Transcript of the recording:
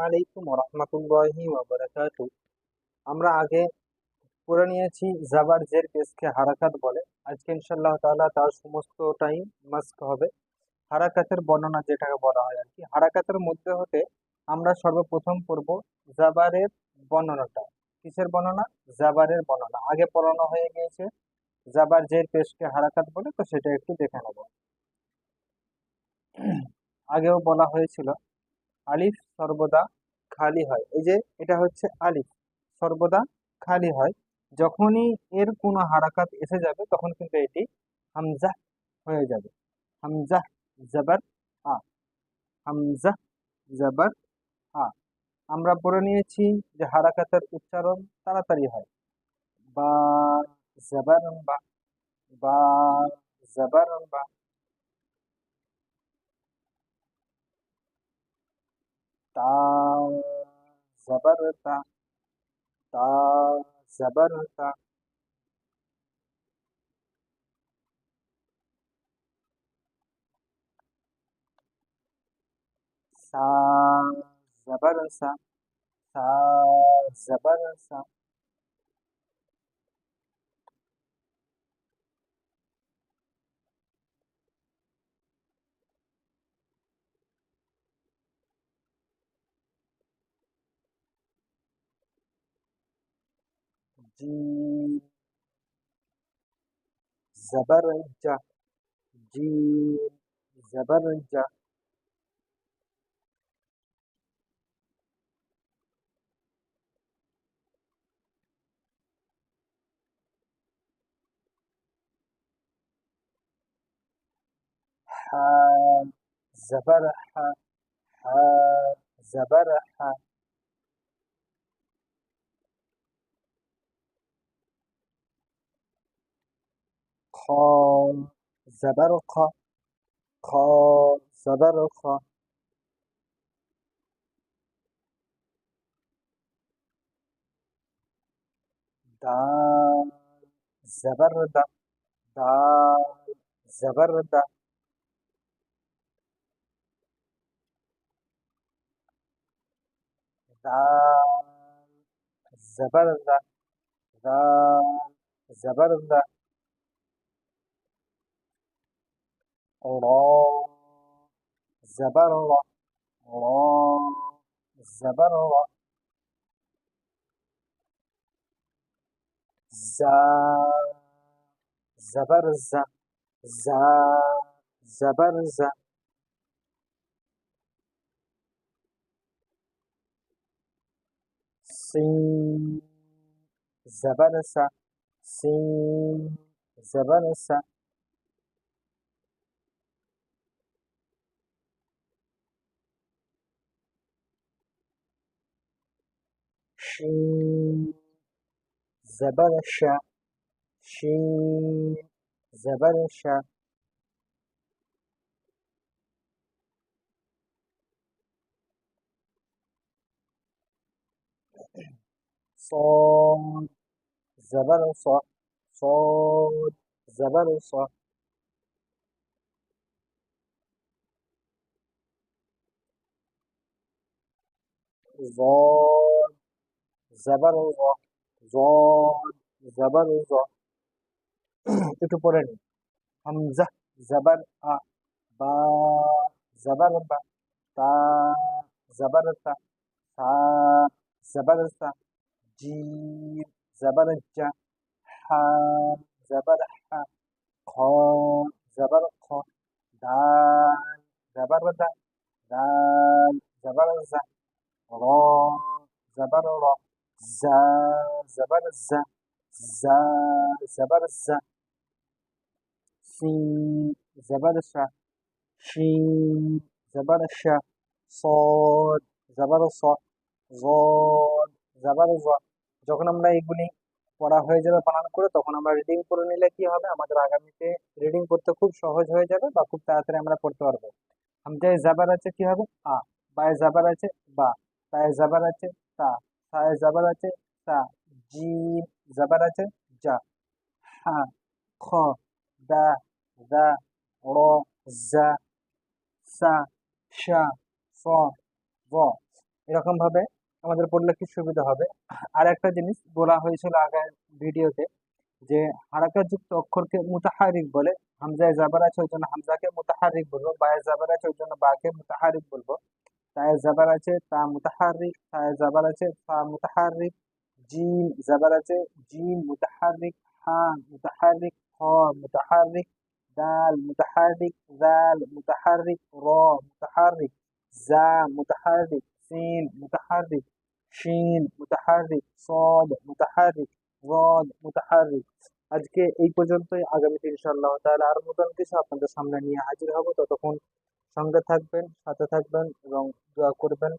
আলাইকুম ওয়া রাহমাতুল্লাহি ওয়া বারাকাতুহু। আমরা আগে পড়ে নিয়েছি জাবার জের পেশকে হারাকাত বলে। আজকে ইনশাআল্লাহ তাআলা তার সমস্তটাই মাস্ক হবে। হারাকাতের বর্ণনা যেটাকে বলা হয় আর কি। হারাকাতের মধ্যে হতে আমরা সর্বপ্রথম পড়ব জাবারের বর্ণনাটা। কিসের বর্ণনা? জাবারের বর্ণনা। আগে পড়ানো হয়ে গিয়েছে জাবার জের পেশকে হারাকাত বলে, তো সেটা একটু দেখে নেব। আগেও বলা হয়েছিল আলিফ সর্বদা খালি হয়। এই যে এটা হচ্ছে আলিফ, সর্বদা খালি হয়। যখনই এর কোনো হারাকাত এসে যাবে তখন কিন্তু এটি হামজা হয়ে যাবে। হামজা জবর আ, হামজা জবর আ। আমরা পড়ে নিয়েছি যে হারাকাতের উচ্চারণ তাড়াতাড়ি হয়। বা জবর বা, বা জবর বা। তা জবর তা, তা জবর তা। সা জবর সা, সা জবর সা। জিম জবর জা, জিম জবর জা। হা জবর হা, হা জবর হা। খ জবর খ, খ জবর খ। দাল জবর দা, দাল জবর দা। দাল জবর দা, দাল জবর দা। র জবর র, র জবর র। زا زبر زا، زا زبر زا. سين زبر سا، سين زبر سا. شين زبر شا، شين زبر شا. صاد زبر صا، صاد زبر صا. ضاد زبر ظا، ضاد زبر ظا. একটু পড়ে নি। হামজা জবর আ, বা জবর বা, তা জবর তা, সা জবর সা, জিম জবর জা, হা জবর হা, খ জবর খ, দাল জবর দা, দাল জবর জা, র জবর র, জা জবর জা, জা জবর জা. سين زبر شا، شين زبر شا. صاد زبر صا، ضاد زبر ظا. যখন আমরা এগুলি পড়া হয়ে যাবে বানান করে, তখন আমরা রিডিং করে নিলে কি হবে, আমাদের আগামীতে রিডিং করতে খুব সহজ হয়ে যাবে বা খুব তাড়াতাড়ি আমরা পড়তে পারবো। হামজায় জাবার আছে কি হবে আ, বায়ে জাবার আছে বা, তায়ে জাবার আছে তা, সায়ে জাবার আছে তা, জিম জাবার আছে যা, হা খ দা দা, র জা, সা শা, স ভ. এরকম ভাবে আমাদের পড়লে কি সুবিধা হবে। আর একটা জিনিস বলা হয়েছিল আগের ভিডিওতে, যে হারাকাতযুক্ত অক্ষরকে মুতাহারিক বলে। হামজায় জাবার আছে ওই জন্য হামজাকে মুতাহারিক বলবো, বায়ে জাবার আছে ওই জন্য বাকে মুতাহারিক বলবো। তায়ে জাবার আছে তা মুতাহারিক, তায়ে জাবার আছে তা মুতাহারিক, জিম জাবার আছে জিম মুতাহারিক, হা মুতাহারিক, খ মুতাহারিক, দাল মুতাহারিক, জাল মুতাহারিক, র মুতাহারিক, জা মুতাহারিক, সিন মুতাহারিক, শিন মুতাহারিক, সদ মুতাহারিক, রদ মুতাহারিক। আজকে এই পর্যন্তই। আগামীতে ইনশাআল্লাহ তাআলা আর নতুন কিছু আপনাদের সামনে নিয়ে হাজির হব। ততক্ষণ সঙ্গে থাকবেন, সাথে থাকবেন এবং দোয়া করবেন।